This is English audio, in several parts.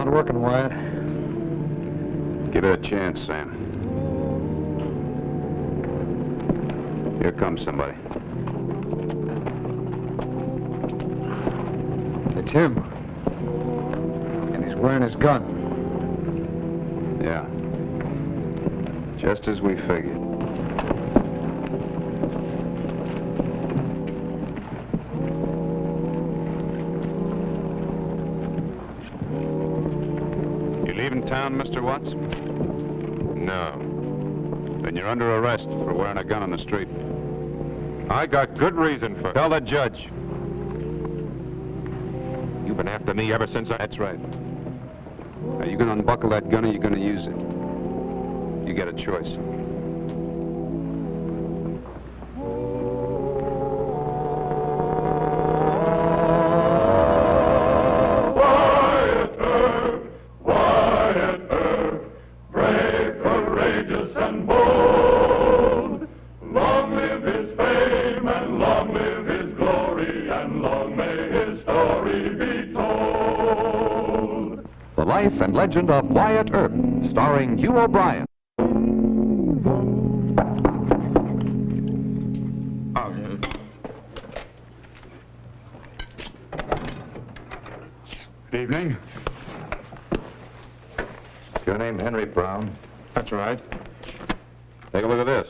not working, Wyatt. Give it a chance, Sam. Here comes somebody. It's him. And he's wearing his gun. Yeah. Just as we figured. You leaving town, Mr. Watts? No. Then you're under arrest for wearing a gun on the street. I got good reason for it. Tell the judge. You've been after me ever since I... That's right. Are you going to unbuckle that gun or are you going to use it? You get a choice. Wyatt Earp, brave, courageous, and bold. Long live his fame, and long live his glory, and long may his story be told. The Life and Legend of Wyatt Earp, starring Hugh O'Brian. Good evening. Your name Henry Brown? That's right. Take a look at this.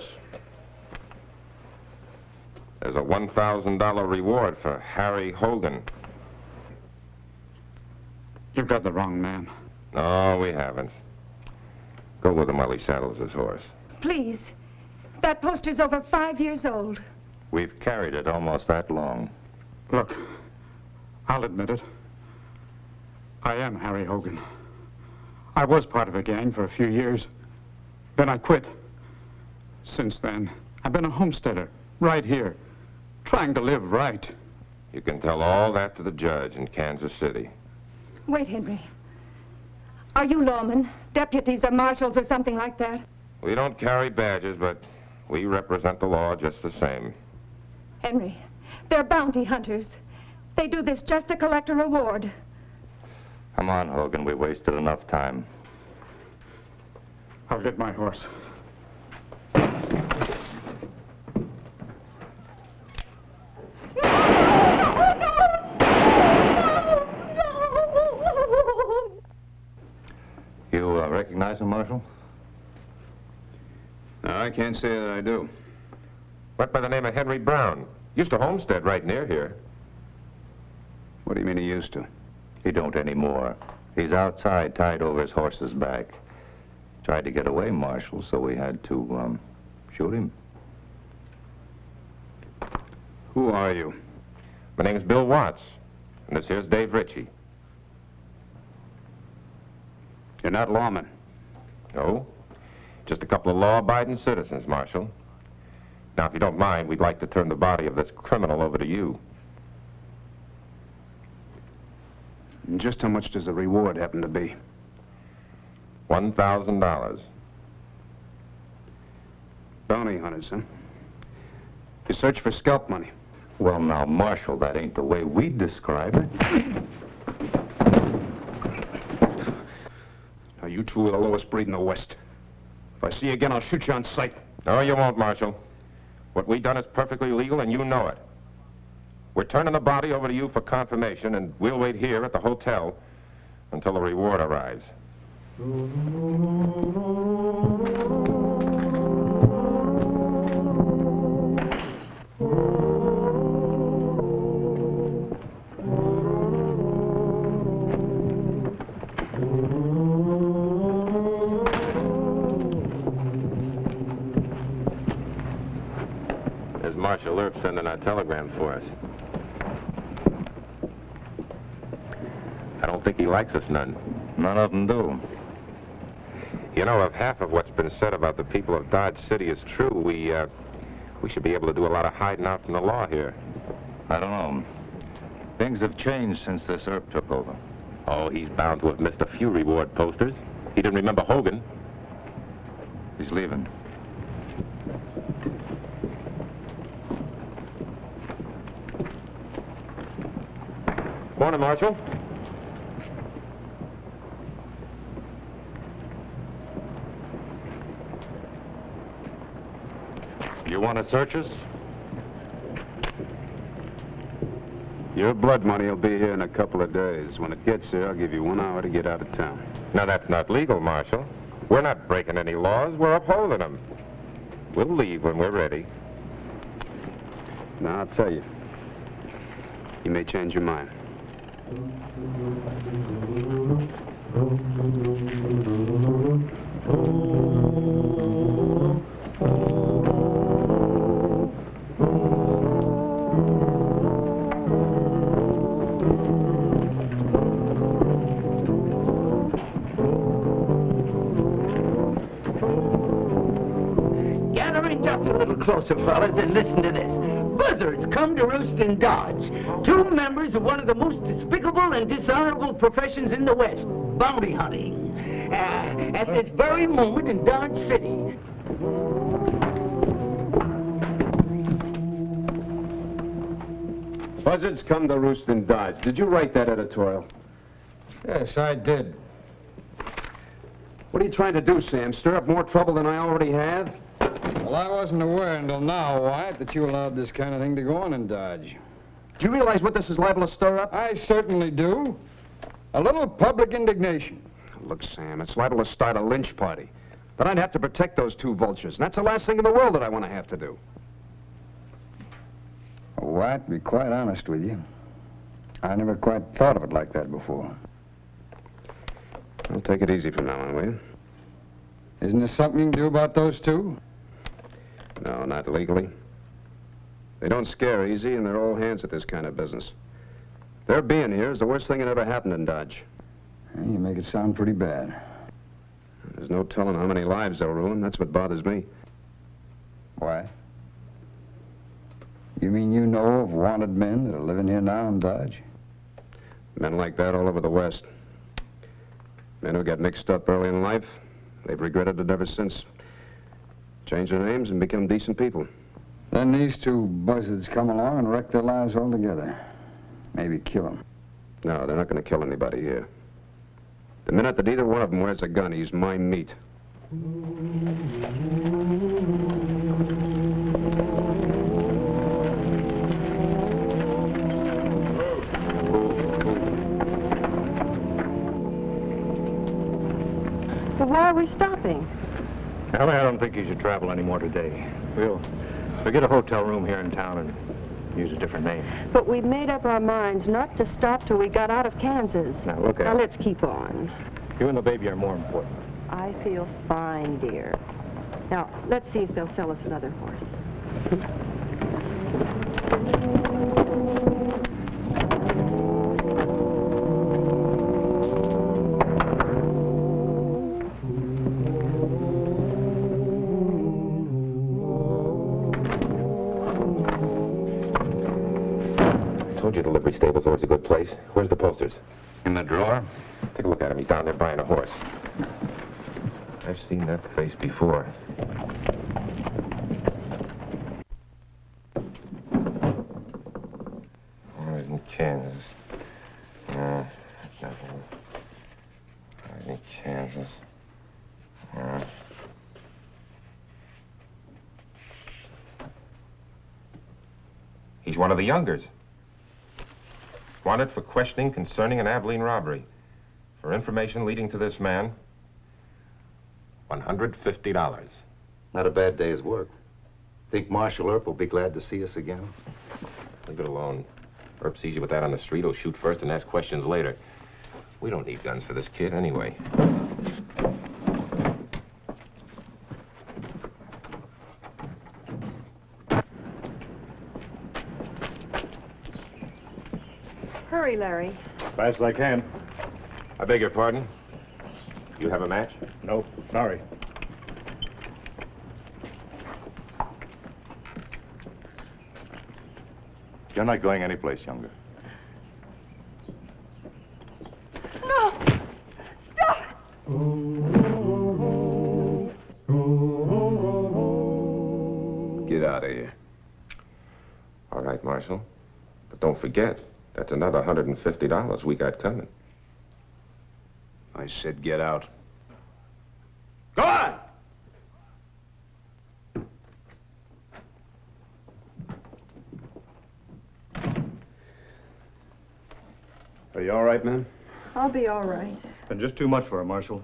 There's a $1,000 reward for Harry Hogan. You've got the wrong man. No, we haven't. Go with him while he saddles his horse. Please. That poster's over 5 years old. We've carried it almost that long. Look, I'll admit it. I am Harry Hogan. I was part of a gang for a few years. Then I quit. Since then, I've been a homesteader, right here, trying to live right. You can tell all that to the judge in Kansas City. Wait, Henry. Are you lawmen, deputies, or marshals, or something like that? We don't carry badges, but we represent the law just the same. Henry, they're bounty hunters. They do this just to collect a reward. Come on, Hogan. We wasted enough time. I'll get my horse. You recognize him, Marshal? No, I can't say that I do. Went by the name of Henry Brown. Used to homestead right near here. What do you mean he used to? He don't anymore. He's outside, tied over his horse's back. Tried to get away, Marshal, so we had to, shoot him. Who are you? My name's Bill Watts, and this here's Dave Ritchie. You're not lawmen. No, just a couple of law-abiding citizens, Marshal. Now, if you don't mind, we'd like to turn the body of this criminal over to you. And just how much does the reward happen to be? $1,000. Bounty hunters, huh? You search for scalp money. Well, now, Marshal, that ain't the way we describe it. Now, you two are the lowest breed in the West. If I see you again, I'll shoot you on sight. No, you won't, Marshal. What we done is perfectly legal, and you know it. We're turning the body over to you for confirmation, and we'll wait here at the hotel until the reward arrives. There's Marshal Earp sending our telegram for us. I don't think he likes us none. None of them do. You know, if half of what's been said about the people of Dodge City is true, we should be able to do a lot of hiding out from the law here. I don't know. Things have changed since this Earp took over. Oh, he's bound to have missed a few reward posters. He didn't remember Hogan. He's leaving. Morning, Marshal. You want to search us? Your blood money will be here in a couple of days. When it gets here, I'll give you 1 hour to get out of town. Now, that's not legal, Marshal. We're not breaking any laws. We're upholding them. We'll leave when we're ready. Now, I'll tell you. You may change your mind. Gather in just a little closer, fellas, and listen to this. Buzzards come to roost in Dodge. 2 members of one of the most despicable and dishonorable professions in the West, bounty hunting. At this very moment in Dodge City. Buzzards come to roost in Dodge. Did you write that editorial? Yes, I did. What are you trying to do, Sam? Stir up more trouble than I already have? Well, I wasn't aware until now, Wyatt, that you allowed this kind of thing to go on in Dodge. Do you realize what this is liable to stir up? I certainly do. A little public indignation. Look, Sam, it's liable to start a lynch party. But I'd have to protect those 2 vultures, and that's the last thing in the world that I want to have to do. Well, Wyatt, to be quite honest with you, I never quite thought of it like that before. Well, take it easy from now on, will you? Isn't there something you can do about those 2? No, not legally. They don't scare easy, and they're all hands at this kind of business. Their being here is the worst thing that ever happened in Dodge. Well, you make it sound pretty bad. There's no telling how many lives they'll ruin. That's what bothers me. Why? You mean you know of wanted men that are living here now in Dodge? Men like that all over the West. Men who got mixed up early in life, they've regretted it ever since. Changed their names and become decent people. Then these 2 buzzards come along and wreck their lives altogether. Maybe kill them. No, they're not going to kill anybody here. The minute that either one of them wears a gun, he's my meat. Well, why are we stopping? Ellie, I don't think you should travel anymore today. We'll get a hotel room here in town and use a different name. But we made up our minds not to stop till we got out of Kansas. Now, look at Now, it. let's keep on. You and the baby are more important. I feel fine, dear. Now, let's see if they'll sell us another horse. Told you the livery stable's always a good place. Where's the posters? In the drawer? Take a look at him. He's down there buying a horse. I've seen that face before. All right, in Kansas. No, that's not him. All right, in Kansas. He's one of the Youngers. Wanted for questioning concerning an Abilene robbery. For information leading to this man, $150. Not a bad day's work. Think Marshal Earp will be glad to see us again? Leave it alone. Earp sees you with that on the street, he'll shoot first and ask questions later. We don't need guns for this kid anyway. Hurry, Larry. Fast as I can. I beg your pardon? You have a match? No, sorry. You're not going anyplace, Younger. No! Stop! Get out of here. All right, Marshal. But don't forget, that's another $150 we got coming. I said get out. Go on! Are you all right, ma'am? I'll be all right. Been just too much for her, Marshal.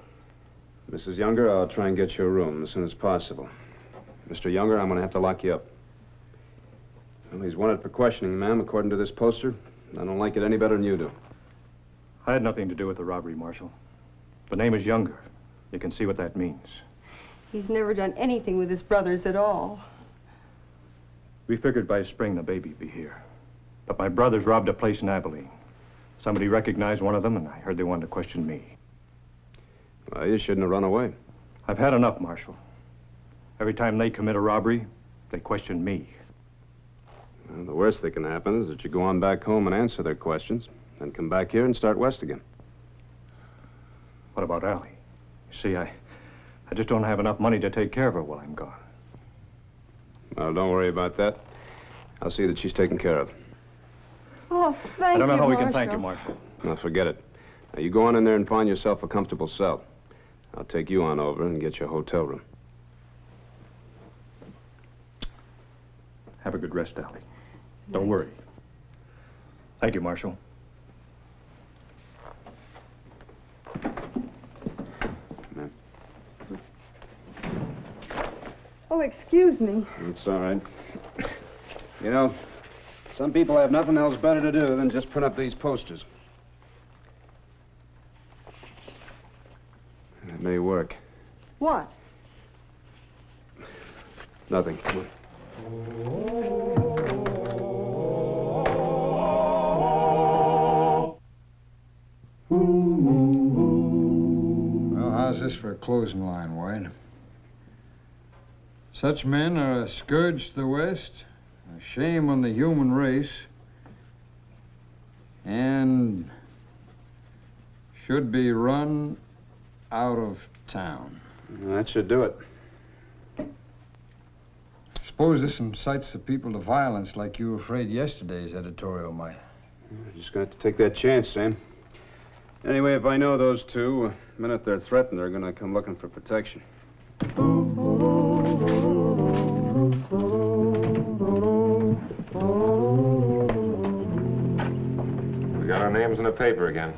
Mrs. Younger, I'll try and get you a room as soon as possible. Mr. Younger, I'm going to have to lock you up. Well, he's wanted for questioning, ma'am, according to this poster. I don't like it any better than you do. I had nothing to do with the robbery, Marshal. The name is Younger. You can see what that means. He's never done anything with his brothers at all. We figured by spring the baby'd be here. But my brothers robbed a place in Abilene. Somebody recognized one of them, and I heard they wanted to question me. Well, you shouldn't have run away. I've had enough, Marshal. Every time they commit a robbery, they question me. Well, the worst that can happen is that you go on back home and answer their questions, then come back here and start west again. What about Allie? You see, I just don't have enough money to take care of her while I'm gone. Well, don't worry about that. I'll see that she's taken care of. Oh, thank you, I don't know how we Marshal. can thank you, Marshal. Now, forget it. Now, you go on in there and find yourself a comfortable cell. I'll take you on over and get you a hotel room. Have a good rest, Allie. Don't worry. Thank you, Marshal. Oh, excuse me. It's all right. You know, some people have nothing else better to do than just print up these posters. It may work. What? Nothing. Come on. Well, how's this for a closing line, Wyatt? Such men are a scourge to the West, a shame on the human race, and should be run out of town. That should do it. Suppose this incites the people to violence like you were afraid yesterday's editorial might. We're just going to have to take that chance, Sam. Anyway, if I know those two, the minute they're threatened, they're going to come looking for protection. We got our names in the paper again.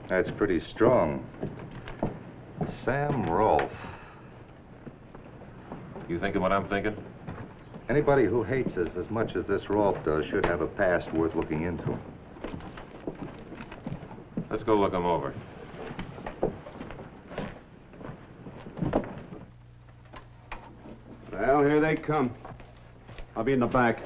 That's pretty strong. Sam Rolfe. You thinking what I'm thinking? Anybody who hates us as much as this Rolfe does should have a past worth looking into. Let's go look them over. Well, here they come. I'll be in the back.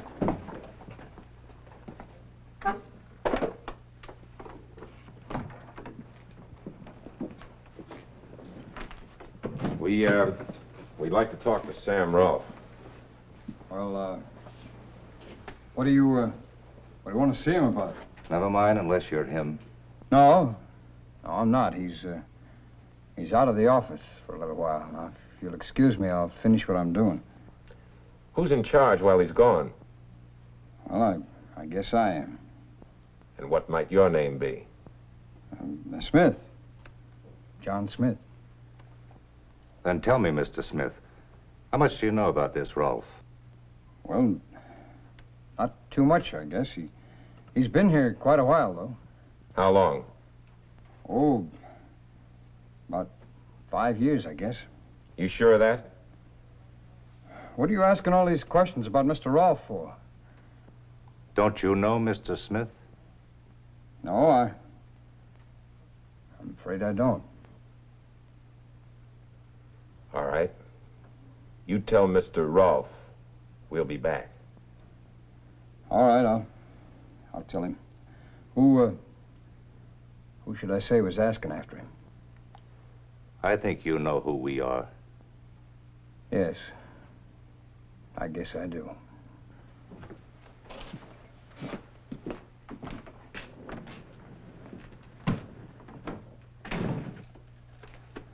We'd like to talk to Sam Rolfe. Well, what do you want to see him about? Never mind unless you're him. No, I'm not. He's out of the office for a little while. Now, if you'll excuse me, I'll finish what I'm doing. Who's in charge while he's gone? Well, I guess I am. And what might your name be? Smith. John Smith. Then tell me, Mr. Smith, how much do you know about this Rolfe? Well, not too much, I guess. He's been here quite a while, though. How long? Oh, about 5 years, I guess. You sure of that? What are you asking all these questions about Mr. Rolfe for? Don't you know Mr. Smith? No, I'm afraid I don't. All right. You tell Mr. Rolfe we'll be back. All right, I'll tell him. Who should I say was asking after him? I think you know who we are. Yes. I guess I do.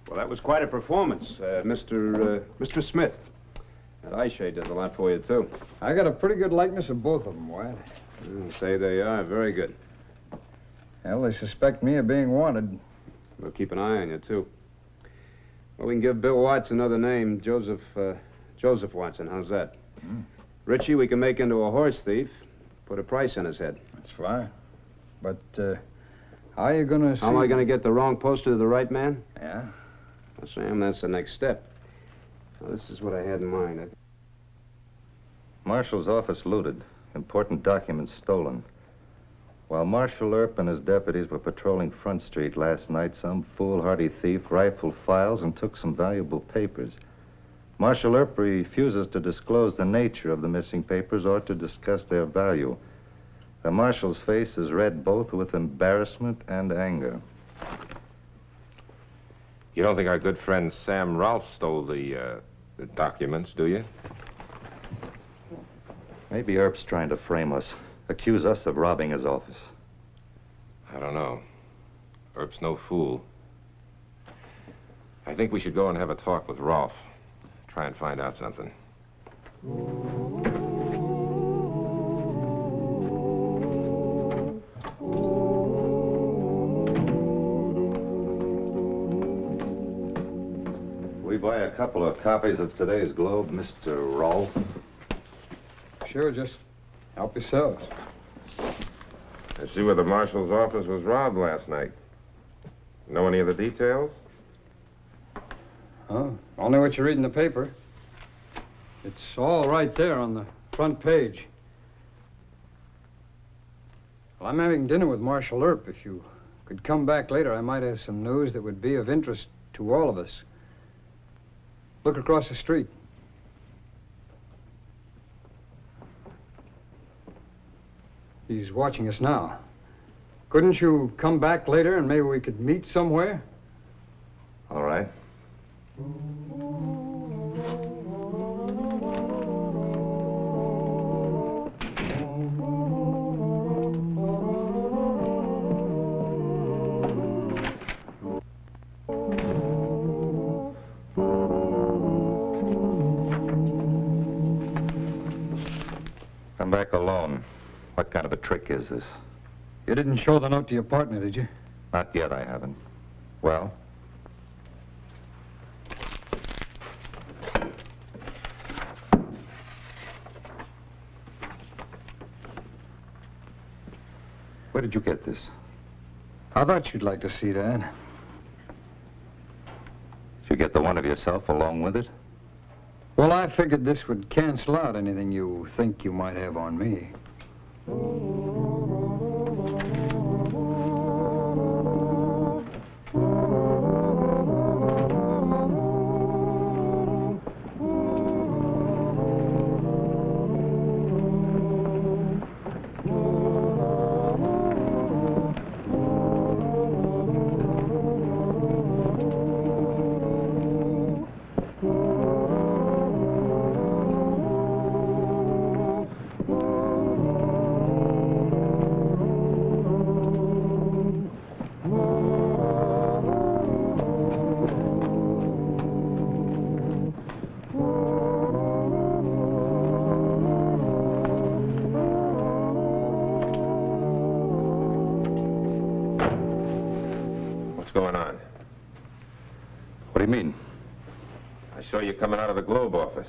Well, that was quite a performance, Mr. Smith. That eyeshade does a lot for you, too. I got a pretty good likeness of both of them, Wyatt. Say they are. Very good. Well, they suspect me of being wanted. We'll keep an eye on you, too. Well, we can give Bill Watts another name, Joseph Watson. How's that? Richie, we can make into a horse thief, put a price on his head. That's fine. But, how are you gonna see... How am I gonna get the wrong poster to the right man? Yeah? Well, Sam, that's the next step. Now, this is what I had in mind. Marshal's office looted. Important documents stolen. While Marshal Earp and his deputies were patrolling Front Street last night, some foolhardy thief rifled files and took some valuable papers. Marshal Earp refuses to disclose the nature of the missing papers or to discuss their value. The Marshal's face is red both with embarrassment and anger. You don't think our good friend Sam Rolfe stole the documents, do you? Maybe Earp's trying to frame us, accuse us of robbing his office. I don't know. Earp's no fool. I think we should go and have a talk with Rolfe. Try and find out something. We buy a couple of copies of today's Globe, Mr. Rolfe. Sure, just help yourselves. I see where the Marshal's office was robbed last night. Know any of the details? Oh, only what you read in the paper. It's all right there on the front page. Well, I'm having dinner with Marshal Earp. If you could come back later, I might have some news that would be of interest to all of us. Look across the street. He's watching us now. Couldn't you come back later and maybe we could meet somewhere? All right. Come back alone. What kind of a trick is this? You didn't show the note to your partner, did you? Not yet, I haven't. Well? Where did you get this? I thought you'd like to see that. Did you get the one of yourself along with it? Well, I figured this would cancel out anything you think you might have on me. Going on? What do you mean? I saw you coming out of the Globe office.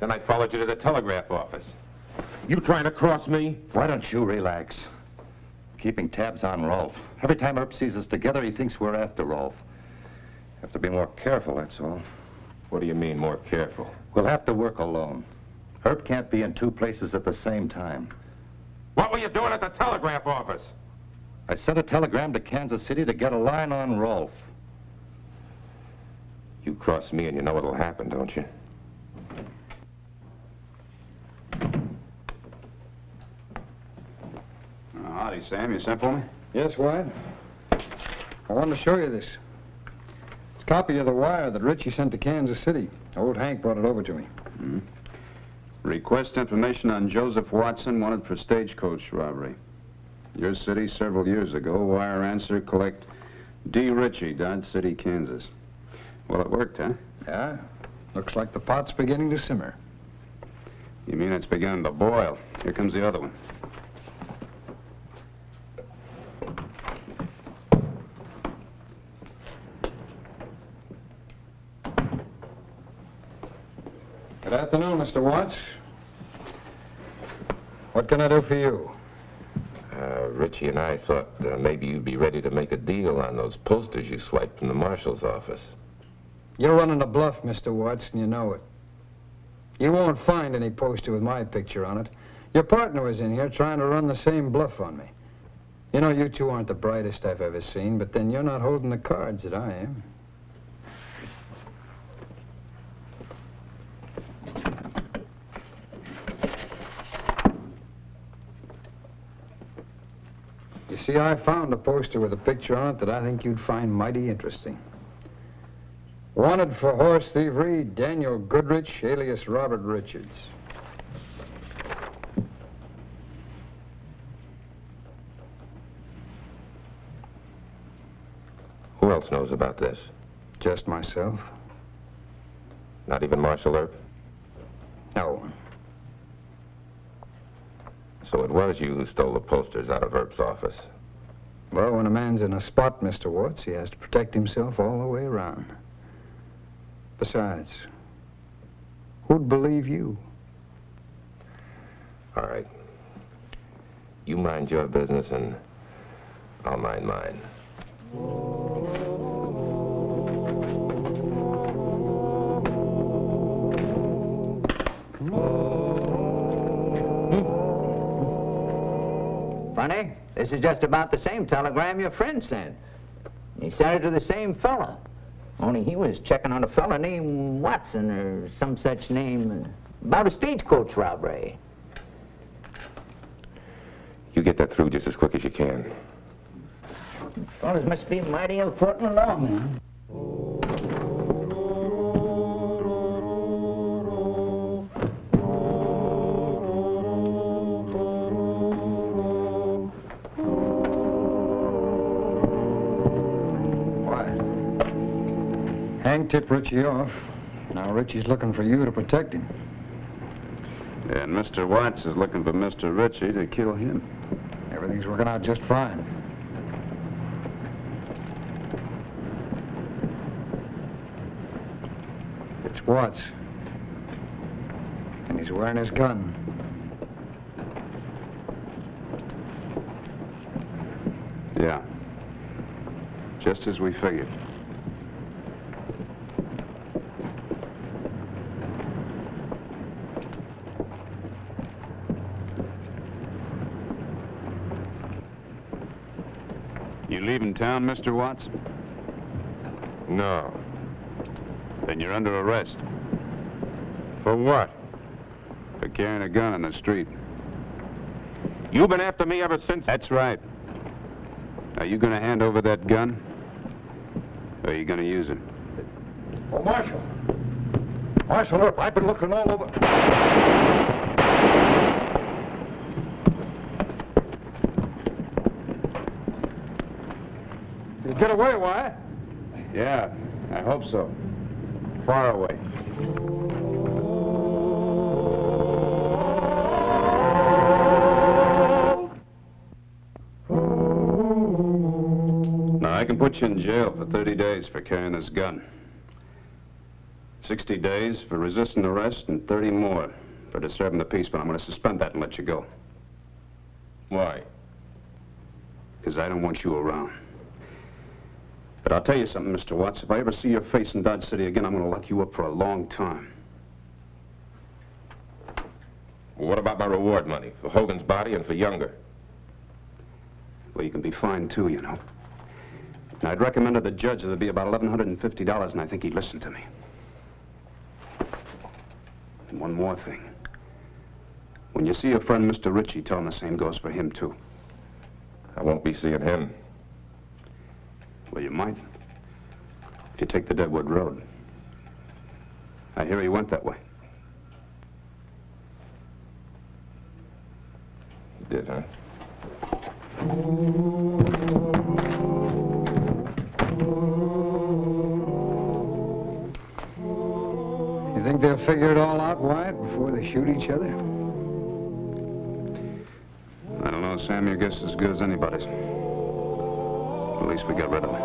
Then I followed you to the telegraph office. You trying to cross me? Why don't you relax? Keeping tabs on Rolfe. Every time Earp sees us together, he thinks we're after Rolfe. Have to be more careful, that's all. What do you mean, more careful? We'll have to work alone. Earp can't be in two places at the same time. What were you doing at the telegraph office? I sent a telegram to Kansas City to get a line on Rolfe. You cross me and you know what'll happen, don't you? Howdy, Sam. You sent for me? Yes, Wyatt. I wanted to show you this. It's a copy of the wire that Richie sent to Kansas City. Old Hank brought it over to me. Mm-hmm. Request information on Joseph Watson, wanted for stagecoach robbery. Your city several years ago. Wire answer, collect D. Ritchie, Dodge City, Kansas. Well, it worked, huh? Yeah. Looks like the pot's beginning to simmer. You mean it's beginning to boil? Here comes the other one. Good afternoon, Mr. Watts. What can I do for you? Richie and I thought maybe you'd be ready to make a deal on those posters you swiped from the marshal's office. You're running a bluff, Mr. Watts, and you know it. You won't find any poster with my picture on it. Your partner was in here trying to run the same bluff on me. You know, you two aren't the brightest I've ever seen, but then you're not holding the cards that I am. You see, I found a poster with a picture on it that I think you'd find mighty interesting. Wanted for horse thievery, Daniel Goodrich, alias Robert Richards. Who else knows about this? Just myself. Not even Marshal Earp? No one. So it was you who stole the posters out of Earp's office? Well, when a man's in a spot, Mr. Watts, he has to protect himself all the way around. Besides, who'd believe you? All right. You mind your business and I'll mind mine. Funny, this is just about the same telegram your friend sent. He sent it to the same fella. Only he was checking on a fella named Watson or some such name about a stagecoach robbery. You get that through just as quick as you can. Fellas must be mighty important lawmen. Hank tipped Richie off. Now Richie's looking for you to protect him. And Mr. Watts is looking for Mr. Richie to kill him. Everything's working out just fine. It's Watts. And he's wearing his gun. Yeah. Just as we figured. You leaving town, Mr. Watts? No. Then you're under arrest. For what? For carrying a gun in the street. You've been after me ever since... That's right. Are you going to hand over that gun? Or are you going to use it? Oh, Marshal. Marshal Earp, I've been looking all over... Did you get away, Wyatt? Yeah, I hope so. Far away. Now, I can put you in jail for 30 days for carrying this gun. 60 days for resisting arrest and 30 more for disturbing the peace, but I'm going to suspend that and let you go. Why? Because I don't want you around. But I'll tell you something, Mr. Watts. If I ever see your face in Dodge City again, I'm going to lock you up for a long time. Well, what about my reward money? For Hogan's body and for Younger? Well, you can be fined, too, you know. And I'd recommend to the judge that it'd be about $1,150, and I think he'd listen to me. And one more thing. When you see your friend, Mr. Richie, tell him the same goes for him, too. I won't be seeing him. Well, you might. If you take the Deadwood Road. I hear he went that way. You did, huh? You think they'll figure it all out, Wyatt, before they shoot each other? I don't know, Sam. Your guess is as good as anybody's. At least we got rid of it.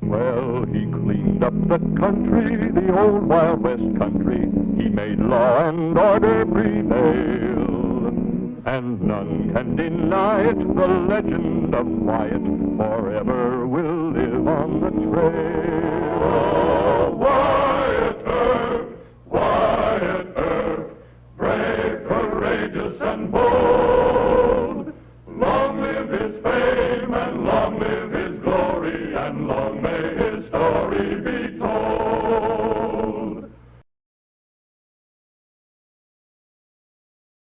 Well, he cleaned up the country, the old Wild West country. He made law and order prevail. and none can deny it. The legend of Wyatt forever will live on the trail.